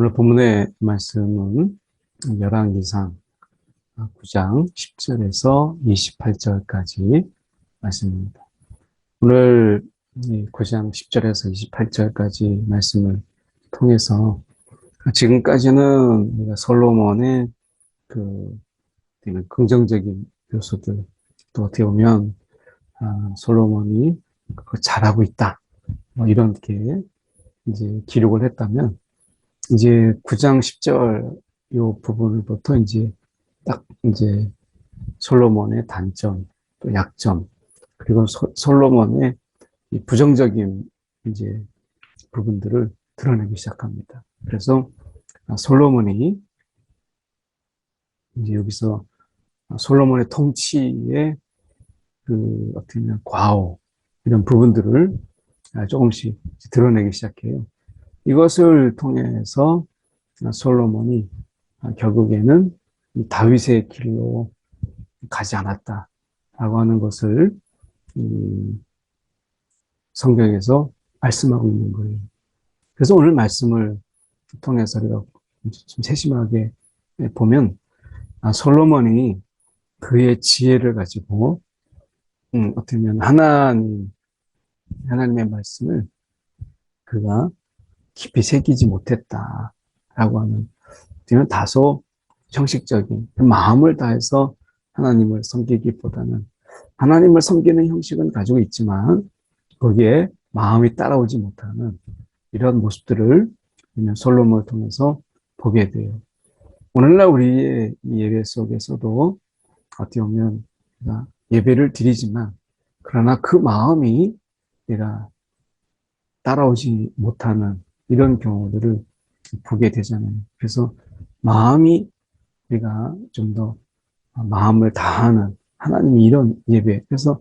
오늘 본문의 말씀은 열왕기상 9장 10절에서 28절까지 말씀입니다. 오늘 9장 10절에서 28절까지 말씀을 통해서 지금까지는 우리가 솔로몬의 그 긍정적인 요소들, 또 어떻게 보면 솔로몬이 그걸 잘하고 있다, 뭐 이렇게 이제 기록을 했다면, 이제 9장 10절 요 부분부터 이제 딱 이제 솔로몬의 단점, 또 약점, 그리고 솔로몬의 이 부정적인 이제 부분들을 드러내기 시작합니다. 그래서 솔로몬이 이제 여기서 솔로몬의 통치의 그 어떻게 보면 과오, 이런 부분들을 조금씩 드러내기 시작해요. 이것을 통해서 솔로몬이 결국에는 다윗의 길로 가지 않았다라고 하는 것을 성경에서 말씀하고 있는 거예요. 그래서 오늘 말씀을 통해서 우리가 좀 세심하게 보면 솔로몬이 그의 지혜를 가지고 어떻게 보면 하나님의 말씀을 그가 깊이 새기지 못했다라고 하는, 다소 형식적인 마음을 다해서 하나님을 섬기기보다는, 하나님을 섬기는 형식은 가지고 있지만 거기에 마음이 따라오지 못하는 이런 모습들을 솔로몬을 통해서 보게 돼요. 오늘날 우리의 예배 속에서도 어떻게 보면 예배를 드리지만, 그러나 그 마음이 내가 따라오지 못하는 이런 경우들을 보게 되잖아요. 그래서 마음이, 우리가 좀 더 마음을 다하는 하나님이 이런 예배. 그래서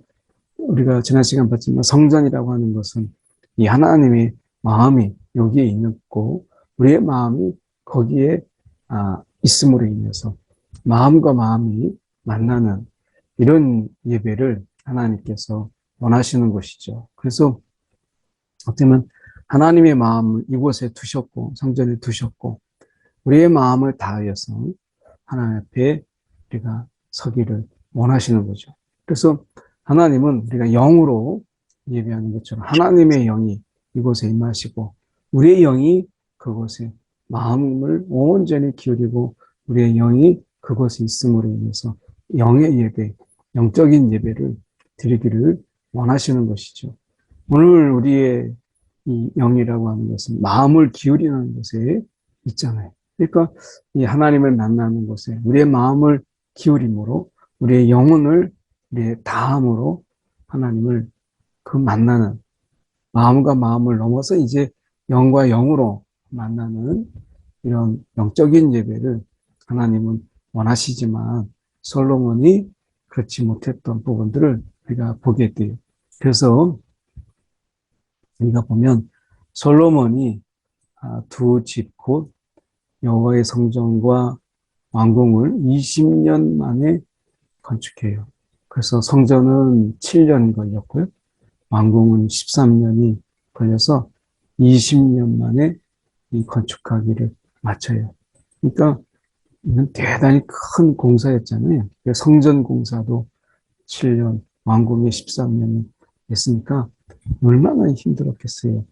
우리가 지난 시간 봤지만 성전이라고 하는 것은 이 하나님의 마음이 여기에 있고, 우리의 마음이 거기에 있음으로 인해서 마음과 마음이 만나는 이런 예배를 하나님께서 원하시는 것이죠. 그래서 어떻게 보면 하나님의 마음을 이곳에 두셨고, 성전에 두셨고, 우리의 마음을 다하여서 하나님 앞에 우리가 서기를 원하시는 거죠. 그래서 하나님은 우리가 영으로 예배하는 것처럼 하나님의 영이 이곳에 임하시고, 우리의 영이 그곳에 마음을 온전히 기울이고 우리의 영이 그곳에 있음으로 인해서 영의 예배, 영적인 예배를 드리기를 원하시는 것이죠. 오늘 우리의 이 영이라고 하는 것은 마음을 기울이는 것에 있잖아요. 그러니까 이 하나님을 만나는 곳에 우리의 마음을 기울임으로, 우리의 영혼을 우리의 다함으로 하나님을 그 만나는, 마음과 마음을 넘어서 이제 영과 영으로 만나는 이런 영적인 예배를 하나님은 원하시지만, 솔로몬이 그렇지 못했던 부분들을 우리가 보게 돼요. 그래서 우리가 보면 솔로몬이 두 집, 곧 여호와의 성전과 왕궁을 20년 만에 건축해요. 그래서 성전은 7년 걸렸고요. 왕궁은 13년이 걸려서 20년 만에 이 건축하기를 마쳐요. 그러니까 이건 대단히 큰 공사였잖아요. 성전 공사도 7년, 왕궁이 13년이 됐으니까 얼마나 힘들었겠어요.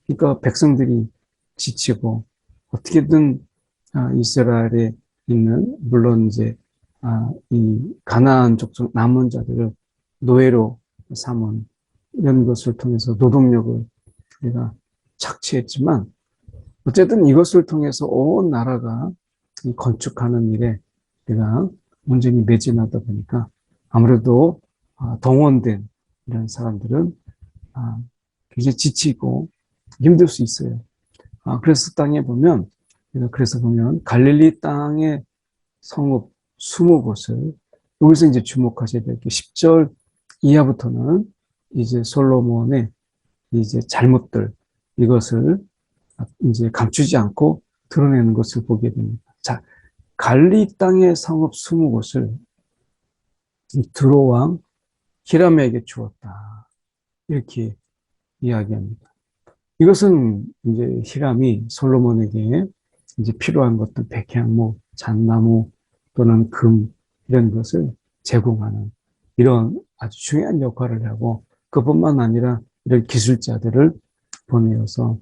그러니까 백성들이 지치고 어떻게든 이스라엘에 있는, 물론 이제 이 가나안 족속 남은 자들을 노예로 삼은 이런 것을 통해서 노동력을 우리가 착취했지만, 어쨌든 이것을 통해서 온 나라가 이 건축하는 일에 우리가 온전히 매진하다 보니까 아무래도 동원된 이런 사람들은 굉장히 지치고 힘들 수 있어요. 그래서 땅에 보면, 그래서 보면 갈릴리 땅의 성읍 20곳을, 여기서 이제 주목하셔야 될 게 10절 이하부터는 이제 솔로몬의 이제 잘못들, 이것을 이제 감추지 않고 드러내는 것을 보게 됩니다. 자, 갈릴리 땅의 성읍 20곳을 드로왕 히람에게 주었다, 이렇게 이야기합니다. 이것은 이제 히람이 솔로몬에게 이제 필요한 것들 백향목, 잣나무 또는 금 이런 것을 제공하는 이런 아주 중요한 역할을 하고 그뿐만 아니라 이런 기술자들을 보내어서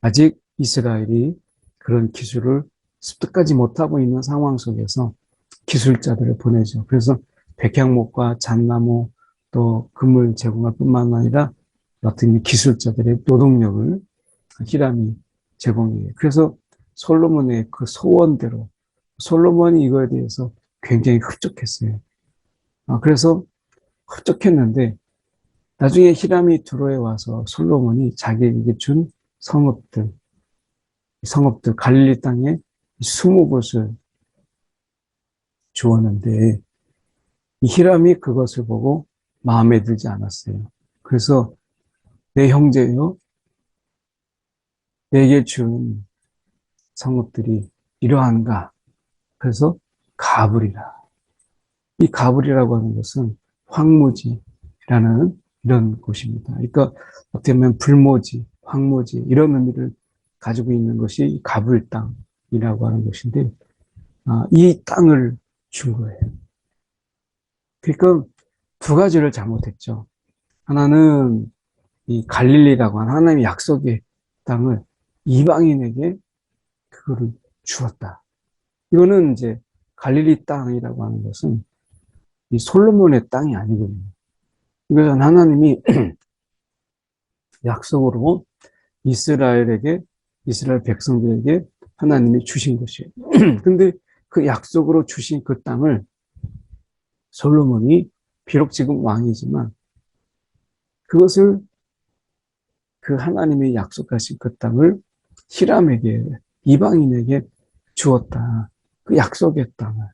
아직 이스라엘이 그런 기술을 습득하지 못하고 있는 상황 속에서 기술자들을 보내죠. 그래서 백향목과 잣나무 또 금을 제공할 뿐만 아니라 어떤 기술자들의 노동력을 히람이 제공해요. 그래서 솔로몬의 그 소원대로 솔로몬이 이거에 대해서 굉장히 흡족했어요. 그래서 흡족했는데 나중에 히람이 두로에 와서 솔로몬이 자기에게 준 성읍들, 갈릴리 땅에 20곳을 주었는데 이 히람이 그것을 보고 마음에 들지 않았어요. 그래서 내 형제여, 내게 준 성읍들이 이러한가? 그래서 가불이라. 이 가불이라고 하는 것은 황무지라는 이런 곳입니다. 그러니까 어떻게 보면 불모지, 황무지 이런 의미를 가지고 있는 것이 가불 땅이라고 하는 것인데 이 땅을 준 거예요. 그러니까 두 가지를 잘못했죠. 하나는 이 갈릴리라고 하는 하나님의 약속의 땅을 이방인에게 그거를 주었다. 이거는 이제 갈릴리 땅이라고 하는 것은 이 솔로몬의 땅이 아니거든요. 이것은 하나님이 약속으로 이스라엘 백성들에게 하나님이 주신 것이에요. 근데 그 약속으로 주신 그 땅을 솔로몬이 비록 지금 왕이지만 그것을 그 하나님이 약속하신 그 땅을 히람에게 이방인에게 주었다. 그 약속의 땅을.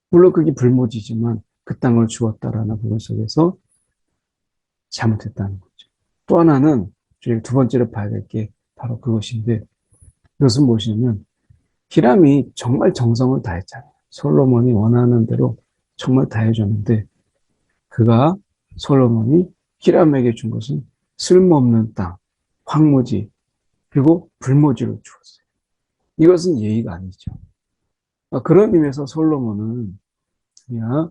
물론 그게 불모지지만 그 땅을 주었다라는 부분 속에서 잘못했다는 거죠. 또 하나는 저희가 두 번째로 봐야 될 게 바로 그것인데 이것은 무엇이냐면 히람이 정말 정성을 다했잖아요. 솔로몬이 원하는 대로 정말 다해줬는데 솔로몬이 히람에게 준 것은 쓸모없는 땅, 황무지, 그리고 불모지를 주었어요. 이것은 예의가 아니죠. 그런 의미에서 솔로몬은 그냥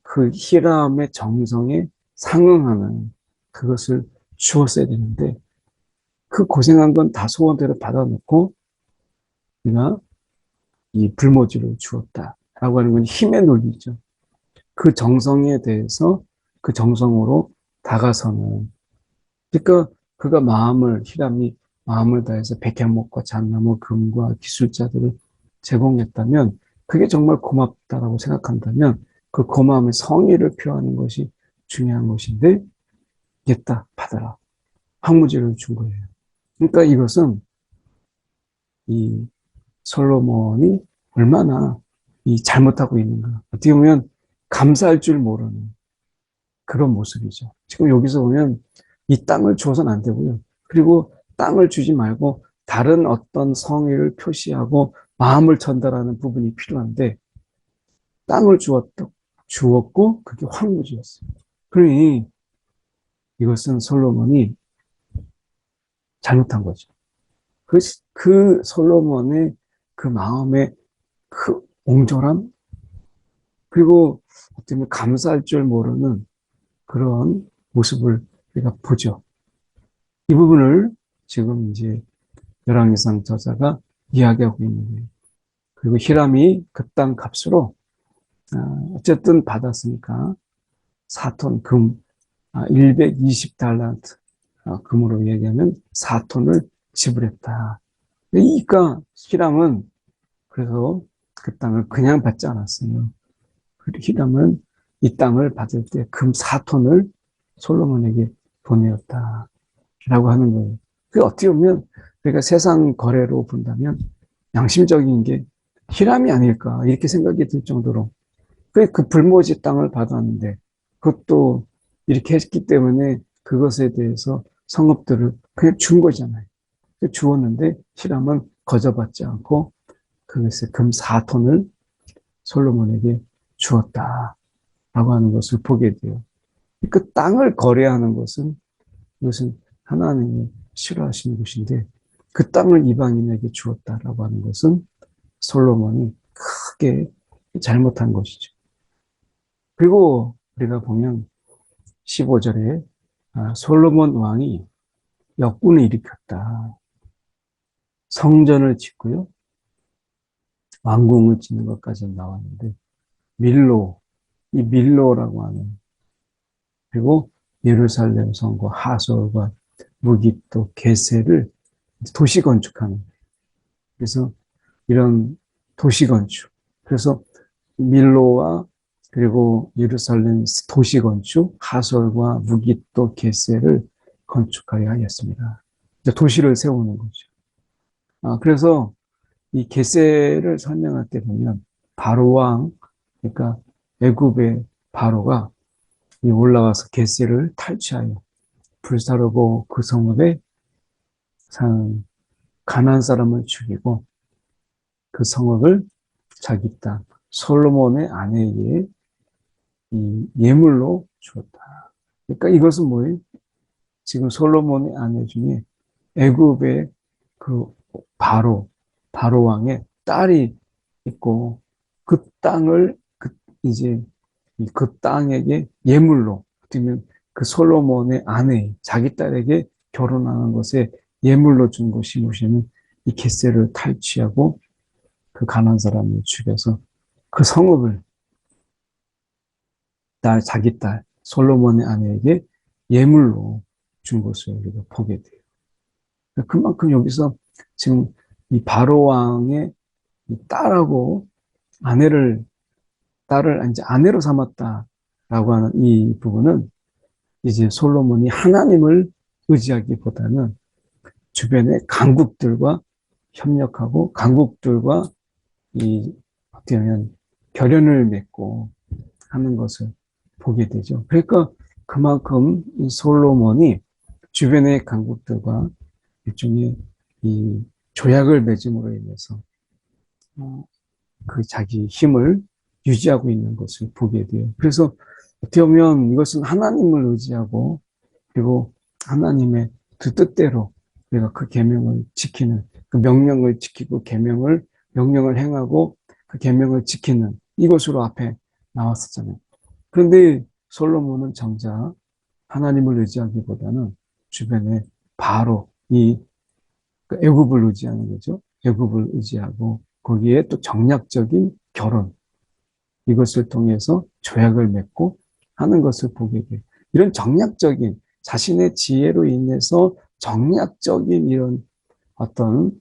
그 히람의 정성에 상응하는 그것을 주었어야 되는데 그 고생한 건 다 소원대로 받아놓고 그냥 이 불모지를 주었다라고 하는 건 힘의 논리죠. 그 정성에 대해서 그 정성으로 다가서는 그러니까 히람이 마음을 다해서 백향목과 잣나무, 금과 기술자들을 제공했다면 그게 정말 고맙다라고 생각한다면 그 고마움의 성의를 표하는 것이 중요한 것인데 됐다 받아라 황무지를 준 거예요. 그러니까 이것은 이 솔로몬이 얼마나 이 잘못하고 있는가 어떻게 보면 감사할 줄 모르는 그런 모습이죠. 지금 여기서 보면 이 땅을 줘서는 안 되고요. 그리고 땅을 주지 말고 다른 어떤 성의를 표시하고 마음을 전달하는 부분이 필요한데 땅을 주었고 그게 황무지였어요. 그러니 이것은 솔로몬이 잘못한 거죠. 그 솔로몬의 그 마음의 그 옹졸함 그리고 어떻게 보면 감사할 줄 모르는 그런 모습을 우리가 보죠. 이 부분을 지금 이제 열왕기상 저자가 이야기하고 있는 거예요. 그리고 히람이 그 땅 값으로 어쨌든 받았으니까 4톤 금 120달란트 금으로 얘기하면 4톤을 지불했다. 그러니까 히람은 그래서 그 땅을 그냥 받지 않았어요. 히람은 이 땅을 받을 때 금 4톤을 솔로몬에게 보내었다라고 하는 거예요. 그 어떻게 보면 우리가 세상 거래로 본다면 양심적인 게 히람이 아닐까 이렇게 생각이 들 정도로 그 불모지 땅을 받았는데 그것도 이렇게 했기 때문에 그것에 대해서 성읍들을 그냥 준 거잖아요. 주었는데 히람은 거저받지 않고 그것의 금 4톤을 솔로몬에게 주었다라고 하는 것을 보게 돼요. 그 땅을 거래하는 것은 이것은 하나님이 싫어하시는 것인데 그 땅을 이방인에게 주었다라고 하는 것은 솔로몬이 크게 잘못한 것이죠. 그리고 우리가 보면 15절에 솔로몬 왕이 역군을 일으켰다. 성전을 짓고요. 왕궁을 짓는 것까지 나왔는데 밀로, 이 밀로라고 하는, 그리고 예루살렘 성과 하솔과 무깁도 게세를 도시 건축하는, 그래서 이런 도시 건축, 그래서 밀로와 그리고 예루살렘 도시 건축, 하솔과 무깁도 게세를 건축하여 하였습니다. 도시를 세우는 거죠. 그래서 이 게세를 설명할 때 보면 바로 왕, 그러니까 애굽의 바로가 올라와서 게세를 탈취하여 불사르고 그 성읍에 사는 가나안 사람을 죽이고 그 성읍을 자기 땅 솔로몬의 아내에게 이 예물로 주었다. 그러니까 이것은 뭐예요? 지금 솔로몬의 아내 중에 애굽의 그 바로 왕의 딸이 있고 그 땅을 이제 그 땅에게 예물로, 어쩌면 그 솔로몬의 아내, 자기 딸에게 결혼하는 것에 예물로 준 것이 뭐냐면 이 겟세를 탈취하고 그 가난한 사람을 죽여서 그 성읍을 자기 딸 솔로몬의 아내에게 예물로 준 것을 우리가 보게 돼요. 그만큼 여기서 지금 이 바로 왕의 딸하고 딸을 이제 아내로 삼았다라고 하는 이 부분은 이제 솔로몬이 하나님을 의지하기보다는 주변의 강국들과 협력하고 강국들과 어떻게 보면 결연을 맺고 하는 것을 보게 되죠. 그러니까 그만큼 이 솔로몬이 주변의 강국들과 일종의 이 조약을 맺음으로 인해서 그 자기 힘을 유지하고 있는 것을 보게 돼요. 그래서 어떻게 보면 이것은 하나님을 의지하고 그리고 하나님의 그 뜻대로 우리가 그 계명을 지키는, 그 명령을 지키고 명령을 행하고 그 계명을 지키는 이것으로 앞에 나왔었잖아요. 그런데 솔로몬은 정작 하나님을 의지하기보다는 주변에 바로 애굽을 의지하는 거죠. 애굽을 의지하고 거기에 또 정략적인 결혼, 이것을 통해서 조약을 맺고 하는 것을 보게 돼요. 이런 정략적인, 자신의 지혜로 인해서 정략적인 이런 어떤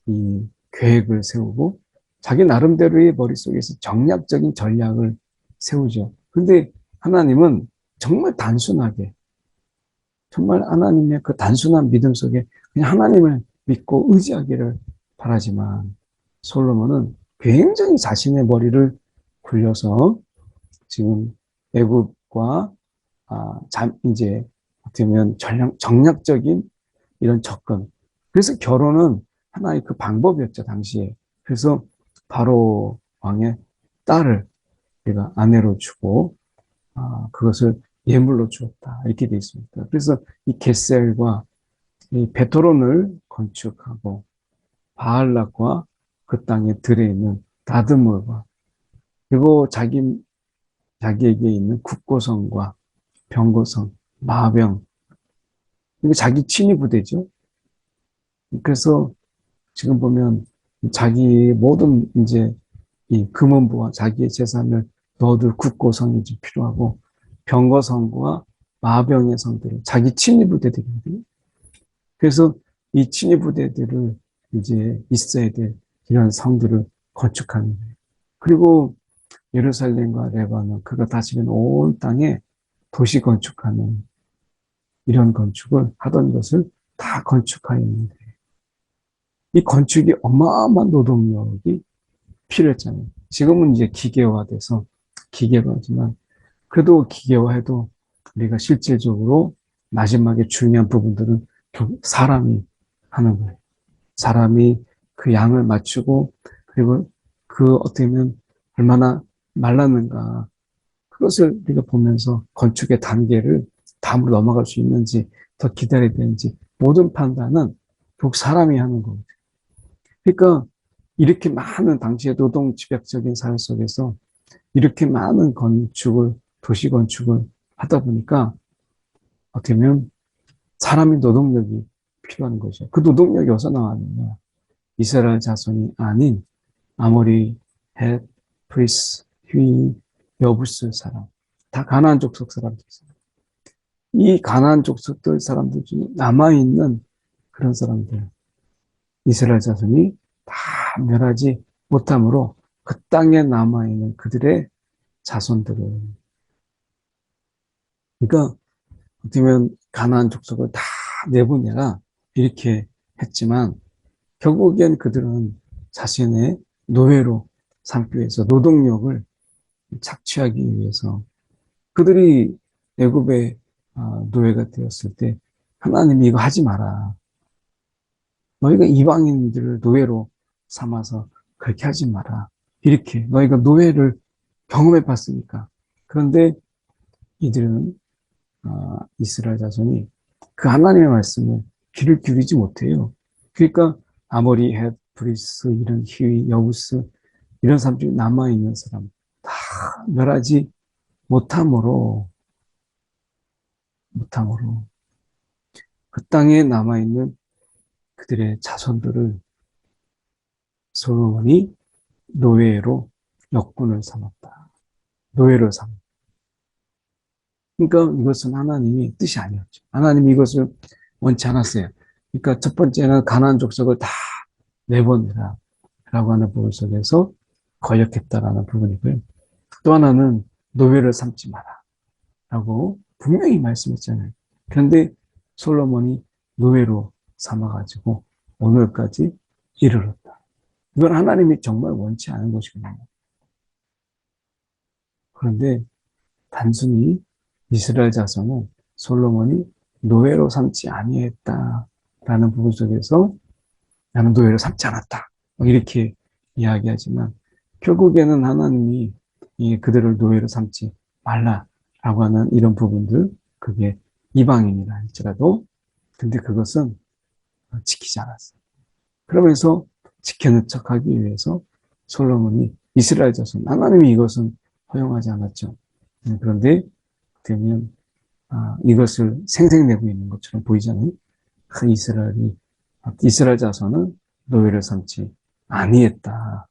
이 계획을 세우고 자기 나름대로의 머릿속에서 정략적인 전략을 세우죠. 근데 하나님은 정말 단순하게, 정말 하나님의 그 단순한 믿음 속에 그냥 하나님을 믿고 의지하기를 바라지만 솔로몬은 굉장히 자신의 머리를 굴려서 지금 애굽과 이제 어떻게 보면 정략적인 이런 접근. 그래서 결혼은 하나의 그 방법이었죠, 당시에. 그래서 바로 왕의 딸을 내가 아내로 주고 그것을 예물로 주었다. 이렇게 되어 있습니다. 그래서 이 겟셀과 이 베토론을 건축하고 바알락과 그 땅에 들어있는 다드몰과 그리고 자기에게 있는 국고성과 병고성, 마병, 이거 자기 친위 부대죠. 그래서 지금 보면 자기 모든 이제 이 금원부와 자기의 재산을 넣어둘 국고성이 필요하고 병거성과 마병의 성들을 자기 친위 부대들이거든요. 그래서 이 친위 부대들을 이제 있어야 될 이런 성들을 건축하는 거예요. 그리고 예루살렘과 레바논, 그거 다스리는 온 땅에 도시 건축하는 이런 건축을 하던 것을 다 건축하였는데 이 건축이 어마어마한 노동력이 필요했잖아요. 지금은 이제 기계화돼서 기계화지만 그래도 기계화해도 우리가 실질적으로 마지막에 중요한 부분들은 사람이 하는 거예요. 사람이 그 양을 맞추고 그리고 그 어떻게 보면 얼마나 말랐는가 그것을 우리가 보면서 건축의 단계를 다음으로 넘어갈 수 있는지 더 기다려야 되는지 모든 판단은 결국 사람이 하는 거거든요. 그러니까 이렇게 많은 당시의 노동 집약적인 사회 속에서 이렇게 많은 건축을, 도시 건축을 하다 보니까 어떻게 보면 사람이 노동력이 필요한 거죠. 그 노동력이 어디서 나왔느냐. 이스라엘 자손이 아닌 아모리, 헷, 프리스, 휘, 여부스 사람. 다 가나안 족속 사람들. 이 가나안 족속들 사람들 중에 남아있는 그런 사람들. 이스라엘 자손이 다 멸하지 못함으로 그 땅에 남아있는 그들의 자손들을. 그러니까 어떻게 보면 가나안 족속을 다 내보내라 이렇게 했지만 결국엔 그들은 자신의 노예로 삼기 위해서 노동력을 착취하기 위해서 그들이 애굽의 노예가 되었을 때 하나님이 이거 하지 마라. 너희가 이방인들을 노예로 삼아서 그렇게 하지 마라. 이렇게 너희가 노예를 경험해 봤으니까. 그런데 이들은 이스라엘 자손이 그 하나님의 말씀을 귀를 기울이지 못해요. 그러니까 아모리, 헷, 브리스, 이런 히위, 여부스 이런 사람 중에 남아있는 사람 다 멸하지 못함으로 그 땅에 남아있는 그들의 자손들을 솔로몬이 노예로 역군을 삼았다. 노예를 삼았다. 그러니까 이것은 하나님의 뜻이 아니었죠. 하나님이 이것을 원치 않았어요. 그러니까 첫 번째는 가나안 족속을 다 내보내라 라고 하는 부분 속에서 거역했다라는 부분이고요. 또 하나는 노예를 삼지 마라 라고 분명히 말씀했잖아요. 그런데 솔로몬이 노예로 삼아가지고 오늘까지 이르렀다. 이건 하나님이 정말 원치 않은 것이거든요. 그런데 단순히 이스라엘 자손은 솔로몬이 노예로 삼지 아니했다라는 부분 속에서 나는 노예로 삼지 않았다. 이렇게 이야기하지만 결국에는 하나님이 그들을 노예로 삼지 말라라고 하는 이런 부분들, 그게 이방인이라 할지라도 근데 그것은 지키지 않았어요. 그러면서 지켜는 척하기 위해서 솔로몬이 이스라엘 자손, 하나님이 이것은 허용하지 않았죠. 그런데 되면 이것을 생색내고 있는 것처럼 보이잖아요. 그 이스라엘 자손은 노예를 삼지 아니했다라고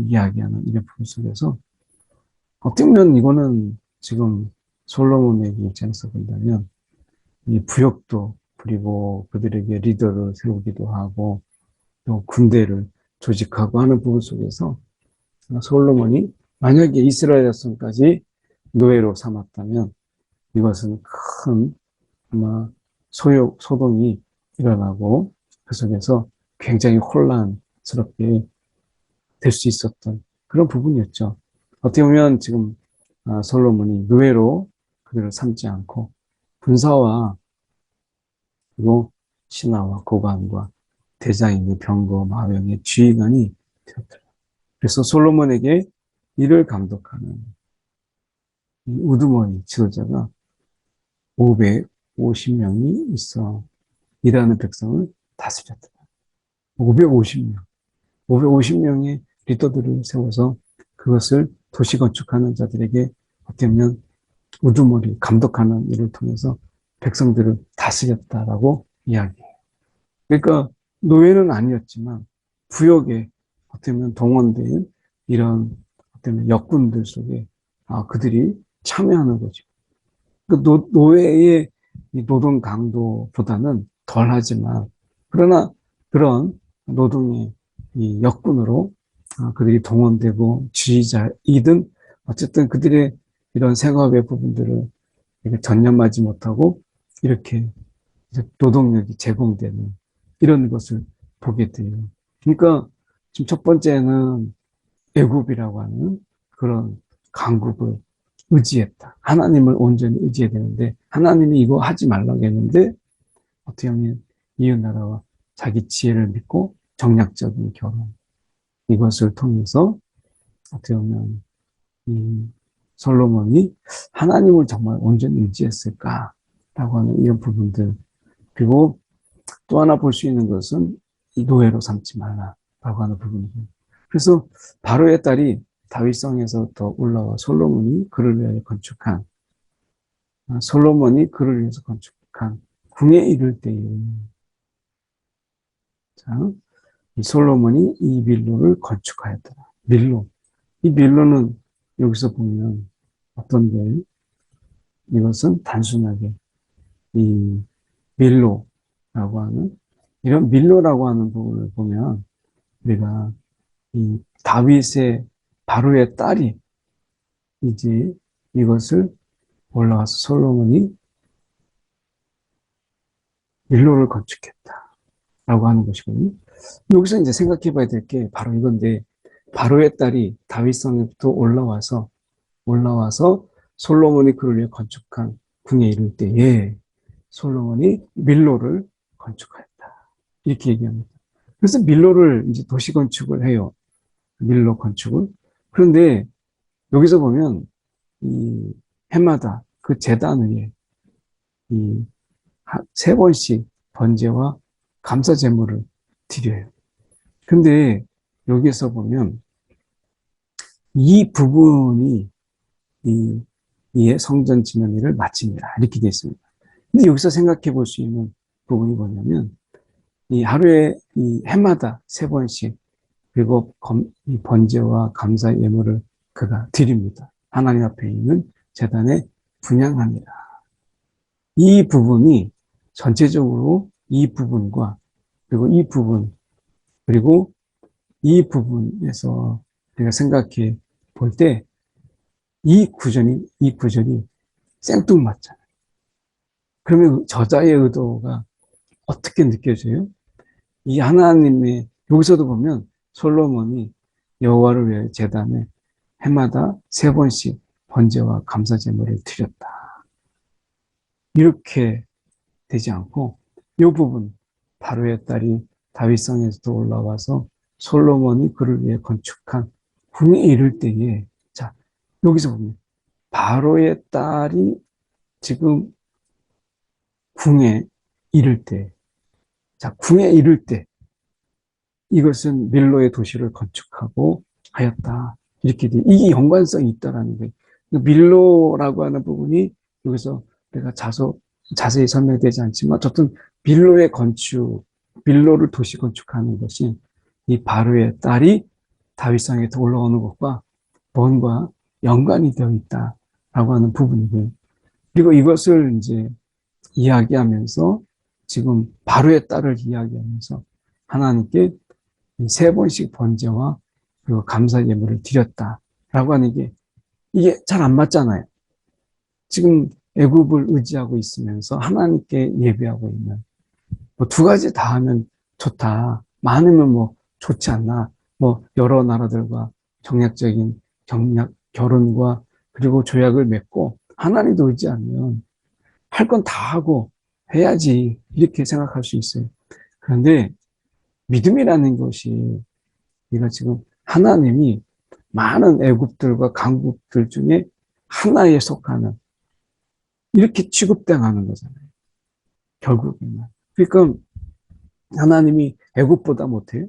이야기하는 이런 부분 속에서 어떻게 보면 이거는 지금 솔로몬의 입장에서 본다면 이 부역도 부리고 그들에게 리더를 세우기도 하고 또 군대를 조직하고 하는 부분 속에서 솔로몬이 만약에 이스라엘 자손까지 노예로 삼았다면 이것은 큰 아마 소동이 일어나고 그 속에서 굉장히 혼란스럽게 될 수 있었던 그런 부분이었죠. 어떻게 보면 지금 솔로몬이 노예로 그들을 삼지 않고 군사와 그리고 신하와 고관과 대장인의 병거 마병의 지휘관이 되었더라. 그래서 솔로몬에게 이를 감독하는 우두머리 지도자가 550명이 있어 일하는 백성을 다스렸다. 550명. 550명의 리더들을 세워서 그것을 도시 건축하는 자들에게 어떻게 보면 우두머리 감독하는 일을 통해서 백성들을 다스렸다라고 이야기해요. 그러니까 노예는 아니었지만 부역에 어떻게 보면 동원된 이런 어떻게 보면 역군들 속에 그들이 참여하는 거죠. 그 노예의 노동 강도보다는 덜하지만 그러나 그런 노동의 이 역군으로 그들이 동원되고 지휘자이든 어쨌든 그들의 이런 생업의 부분들을 전념하지 못하고 이렇게 노동력이 제공되는 이런 것을 보게 돼요. 그러니까 지금 첫 번째는 애굽이라고 하는 그런 강국을 의지했다. 하나님을 온전히 의지해야 되는데 하나님이 이거 하지 말라고 했는데 어떻게 하면 이웃나라와 자기 지혜를 믿고 정략적인 결혼 이것을 통해서 어떻게 보면 솔로몬이 하나님을 정말 온전히 의지했을까라고 하는 이런 부분들 그리고 또 하나 볼 수 있는 것은 이 노예로 삼지 말라라고 하는 부분이고. 그래서 바로의 딸이 다윗성에서부터 올라와 솔로몬이 그를 위해서 건축한 궁에 이를 때에, 자, 이 솔로몬이 이 밀로를 건축하였더라. 밀로. 이 밀로는 여기서 보면 어떤 거예요? 이것은 단순하게 이 밀로라고 하는, 이런 밀로라고 하는 부분을 보면 우리가 이 다윗의 바로의 딸이 이제 이것을 올라와서 솔로몬이 밀로를 건축했다라고 하는 것이거든요. 여기서 이제 생각해 봐야 될 게 바로 이건데, 바로의 딸이 다윗성에부터 올라와서 솔로몬이 그를 위해 건축한 궁에 이를 때에 솔로몬이 밀로를 건축하였다. 이렇게 얘기합니다. 그래서 밀로를 이제 도시 건축을 해요. 밀로 건축을. 그런데 여기서 보면 이 해마다 그 제단 위에 이 세 번씩 번제와 감사 제물을 드려요. 근데 여기서 보면 이 부분이 이에 성전 지면일을 마칩니다. 이렇게 되어 있습니다. 근데 여기서 생각해 볼 수 있는 부분이 뭐냐면 이 하루에 이 해마다 세 번씩 그리고 이 번제와 감사 예물을 그가 드립니다. 하나님 앞에 있는 제단에 분향합니다. 이 부분이 전체적으로 이 부분과 그리고 이 부분에서 우리가 생각해 볼 때 이 구절이 생뚱맞잖아요. 그러면 저자의 의도가 어떻게 느껴져요? 이 하나님의, 여기서도 보면 솔로몬이 여호와를 위해 제단에 해마다 세 번씩 번제와 감사 제물을 드렸다. 이렇게 되지 않고 이 부분, 바로의 딸이 다윗성에서 올라와서 솔로몬이 그를 위해 건축한 궁에 이를 때에, 자, 여기서 보면 바로의 딸이 지금 궁에 이를 때, 자, 궁에 이를 때 이것은 밀로의 도시를 건축하고 하였다. 이렇게 돼. 이게 연관성이 있다라는 거예요. 밀로라고 하는 부분이 여기서 내가 자세히 설명되지 않지만 어쨌든 밀로를 도시 건축하는 것이 이 바로의 딸이 다윗성에 더 올라오는 것과 뭔가 연관이 되어 있다라고 하는 부분이고요. 그리고 이것을 이제 이야기하면서 지금 바로의 딸을 이야기하면서 하나님께 세 번씩 번제와 그리고 감사 예물을 드렸다라고 하는 게 이게 잘 안 맞잖아요. 지금 애굽을 의지하고 있으면서 하나님께 예배하고 있는, 뭐 두 가지 다 하면 좋다, 많으면 뭐 좋지 않나, 뭐 여러 나라들과 결혼과 그리고 조약을 맺고 하나님도 의지하면 할 건 다 하고 해야지, 이렇게 생각할 수 있어요. 그런데 믿음이라는 것이, 우리가 지금 하나님이 많은 애굽들과 강국들 중에 하나에 속하는, 이렇게 취급당하는 거잖아요. 결국에는. 그러니까 하나님이 애굽보다 못해요.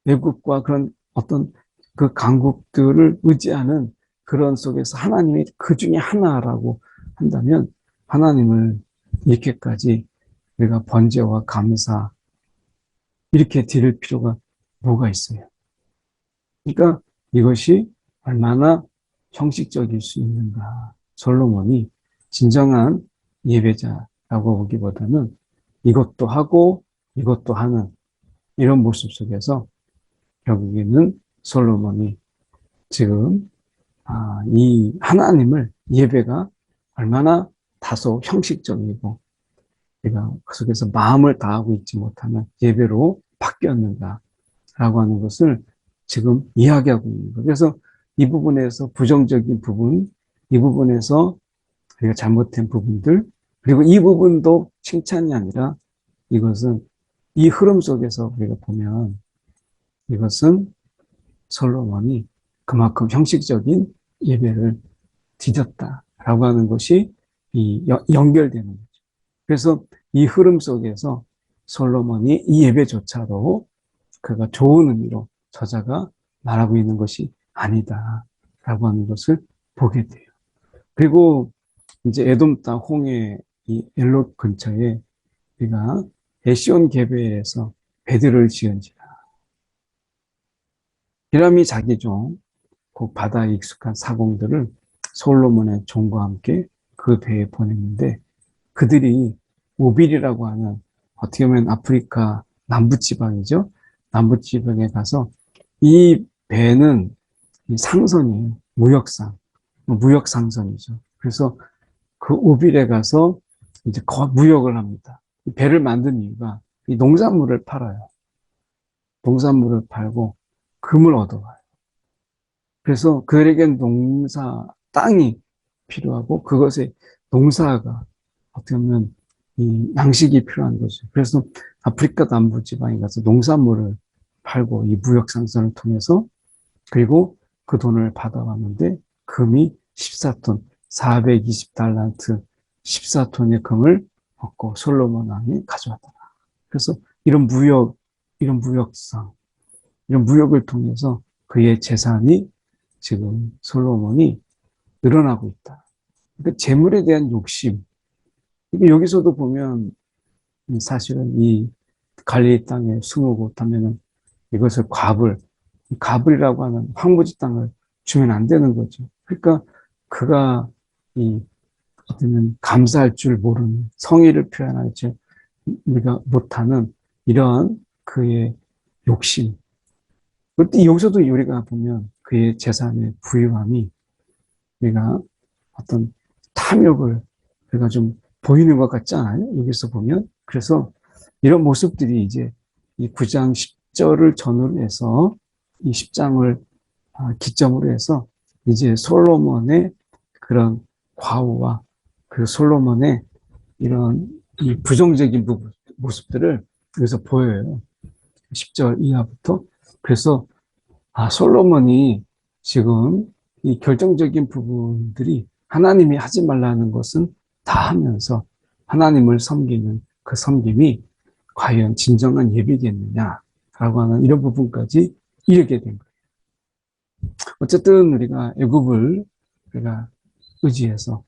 애굽과 그런 어떤 그 강국들을 의지하는 그런 속에서 하나님이 그 중에 하나라고 한다면 하나님을 이렇게까지 우리가 번제와 감사 이렇게 드릴 필요가 뭐가 있어요? 그러니까 이것이 얼마나 형식적일 수 있는가. 솔로몬이 진정한 예배자라고 보기보다는 이것도 하고 이것도 하는 이런 모습 속에서 결국에는 솔로몬이 지금 이 하나님을, 예배가 얼마나 다소 형식적이고 우리가 그 속에서 마음을 다하고 있지 못하는 예배로 바뀌었는가라고 하는 것을 지금 이야기하고 있는 거예요. 그래서 이 부분에서 부정적인 부분, 이 부분에서 우리가 잘못된 부분들, 그리고 이 부분도 칭찬이 아니라 이것은 이 흐름 속에서 우리가 보면 이것은 솔로몬이 그만큼 형식적인 예배를 드렸다라고 하는 것이 연결되는 거죠. 그래서 이 흐름 속에서 솔로몬이 이 예배조차도 그가 좋은 의미로 저자가 말하고 있는 것이 아니다라고 하는 것을 보게 돼요. 그리고 이제 에돔 땅 홍해 이 엘롯 근처에 우리가 에시온 게베에서 배들을 지은지라. 히람이 자기 종, 그 바다에 익숙한 사공들을 솔로몬의 종과 함께 그 배에 보냈는데 그들이 오빌이라고 하는 어떻게 보면 아프리카 남부지방이죠. 남부지방에 가서 이 배는 상선이에요. 무역상선이죠. 그래서 그 오빌에 가서 이제 무역을 합니다. 배를 만든 이유가 이 농산물을 팔아요. 농산물을 팔고 금을 얻어와요. 그래서 그들에겐 땅이 필요하고 그것에 농사가 어떻게 보면 이 양식이 필요한 거죠. 그래서 아프리카 남부 지방에 가서 농산물을 팔고 이 무역 상선을 통해서 그리고 그 돈을 받아왔는데 금이 14톤, 420달란트 14톤의 금을 얻고 솔로몬 왕이 가져왔더라. 그래서 이런 무역을 통해서 그의 재산이 지금 솔로몬이 늘어나고 있다. 그러니까 재물에 대한 욕심. 여기서도 보면 사실은 이 갈릴리 땅에 20곳 하면은 이것을 가불이라고 하는 황무지 땅을 주면 안 되는 거죠. 그러니까 그가 이 어쩌면 감사할 줄 모르는 성의를 표현할 줄 우리가 못하는 이러한 그의 욕심. 그때 여기서도 우리가 보면 그의 재산의 부유함이 우리가 어떤 탐욕을 우리가 좀 보이는 것 같지 않아요? 여기서 보면. 그래서 이런 모습들이 이제 이 9장 10절을 전후로 해서 이 10장을 기점으로 해서 이제 솔로몬의 그런 과오와 그 솔로몬의 이런 이 부정적인 모습들을 여기서 보여요. 10절 이하부터. 그래서 솔로몬이 지금 이 결정적인 부분들이 하나님이 하지 말라는 것은 다 하면서 하나님을 섬기는 그 섬김이 과연 진정한 예배겠느냐라고 하는 이런 부분까지 이르게 된 거예요. 어쨌든 우리가 애굽을 우리가 의지해서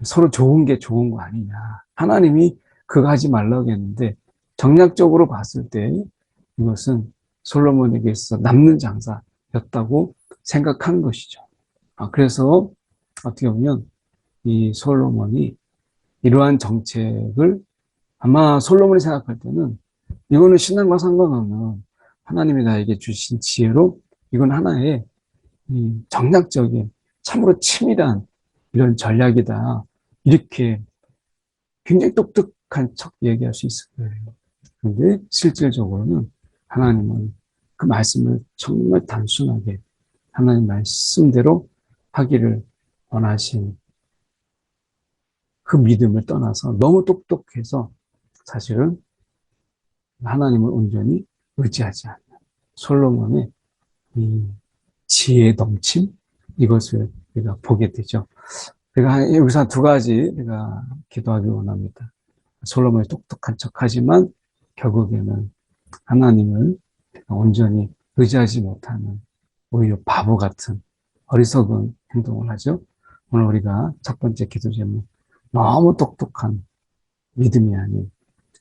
서로 좋은 게 좋은 거 아니냐. 하나님이 그거 하지 말라고 했는데 정략적으로 봤을 때 이것은 솔로몬에게 있어서 남는 장사였다고 생각한 것이죠. 그래서 어떻게 보면 이 솔로몬이 이러한 정책을 아마 솔로몬이 생각할 때는 이거는 신앙과 상관없는 하나님이 나에게 주신 지혜로 이건 하나의 정략적인 참으로 치밀한 이런 전략이다. 이렇게 굉장히 똑똑한 척 얘기할 수 있을 거예요. 그런데 실질적으로는 하나님은 그 말씀을 정말 단순하게 하나님 말씀대로 하기를 원하신 그 믿음을 떠나서 너무 똑똑해서 사실은 하나님을 온전히 의지하지 않는 솔로몬의 이 지혜의 넘침 이것을 우리가 보게 되죠. 제가 여기서 두 가지 우리가 기도하기 원합니다. 솔로몬이 똑똑한 척하지만 결국에는 하나님을 온전히 의지하지 못하는 오히려 바보 같은 어리석은 행동을 하죠. 오늘 우리가 첫 번째 기도 제목 너무 똑똑한 믿음이 아닌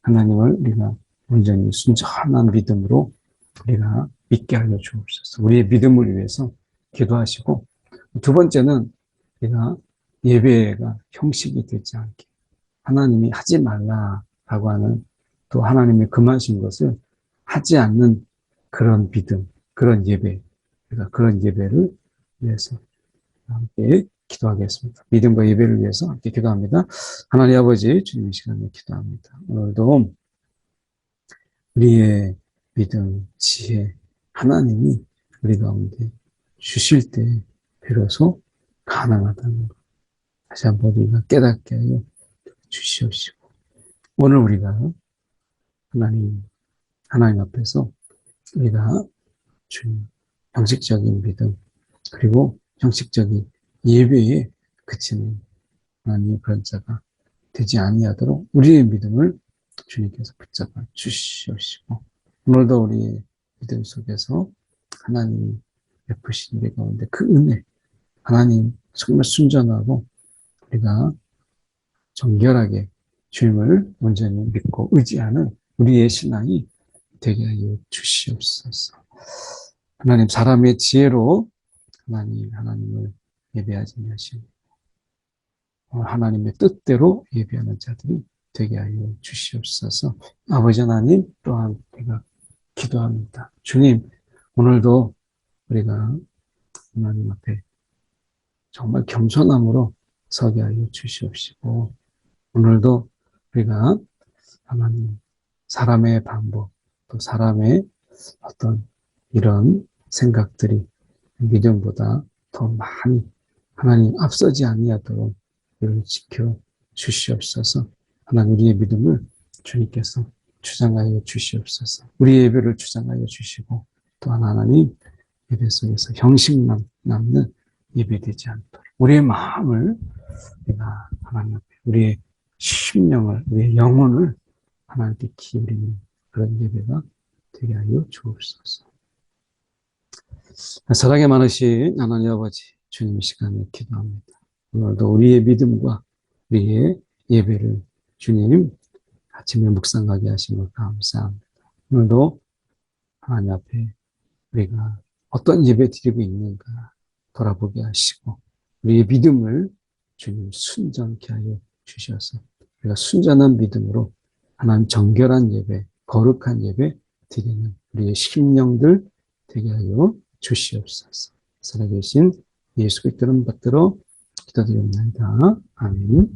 하나님을 우리가 온전히 순전한 믿음으로 우리가 믿게 하여 주옵소서. 우리의 믿음을 위해서 기도하시고 두 번째는 우리가 예배가 형식이 되지 않게 하나님이 하지 말라라고 하는 또 하나님이 금하신 것을 하지 않는 그런 믿음, 그런 예배, 우리가 그런 예배를 위해서 함께 기도하겠습니다. 믿음과 예배를 위해서 함께 기도합니다. 하나님 아버지 주님 이 시간에 기도합니다. 오늘도 우리의 믿음, 지혜, 하나님이 우리 가운데 주실 때 비로소 가능하다는 것. 다시 한번 우리가 깨닫게 하여 주시옵시고 오늘 우리가 하나님 앞에서 우리가 주님 형식적인 믿음 그리고 형식적인 예배에 그치는 하나님의 그런 자가 되지 아니하도록 우리의 믿음을 주님께서 붙잡아 주시옵시고 오늘도 우리의 믿음 속에서 하나님이 베푸신 우리 가운데 그 은혜, 하나님 정말 순전하고 우리가 정결하게 주님을 온전히 믿고 의지하는 우리의 신앙이 되게 하여 주시옵소서. 하나님 사람의 지혜로 하나님을 예배하지 마시고 하나님의 뜻대로 예배하는 자들이 되게 하여 주시옵소서. 아버지 하나님 또한 우리가 기도합니다. 주님 오늘도 우리가 하나님 앞에 정말 겸손함으로 서게 하여 주시옵시고 오늘도 우리가 하나님 사람의 방법 또 사람의 어떤 이런 생각들이 믿음보다 더 많이 하나님 앞서지 아니하도록 우리를 지켜 주시옵소서. 하나님 우리의 믿음을 주님께서 주장하여 주시옵소서. 우리의 예배를 주장하여 주시고 또한 하나님 예배 속에서 형식만 남는 예배되지 않도록 우리의 마음을 우리가 하나님 앞에 우리의 심령을 우리의 영혼을 하나님께 기울이는 그런 예배가 되게 하여 주옵소서. 사랑이 많으신 하나님 아버지 주님 시간에 기도합니다. 오늘도 우리의 믿음과 우리의 예배를 주님 아침에 묵상하게 하심을 감사합니다. 오늘도 하나님 앞에 우리가 어떤 예배 드리고 있는가 돌아보게 하시고 우리의 믿음을 주님 순전케 하여 주셔서 우리가 순전한 믿음으로 하나님 정결한 예배, 거룩한 예배 드리는 우리의 심령들 되게 하여 주시옵소서. 살아계신 예수 그리스도를 받들어 기도드립니다. 아멘.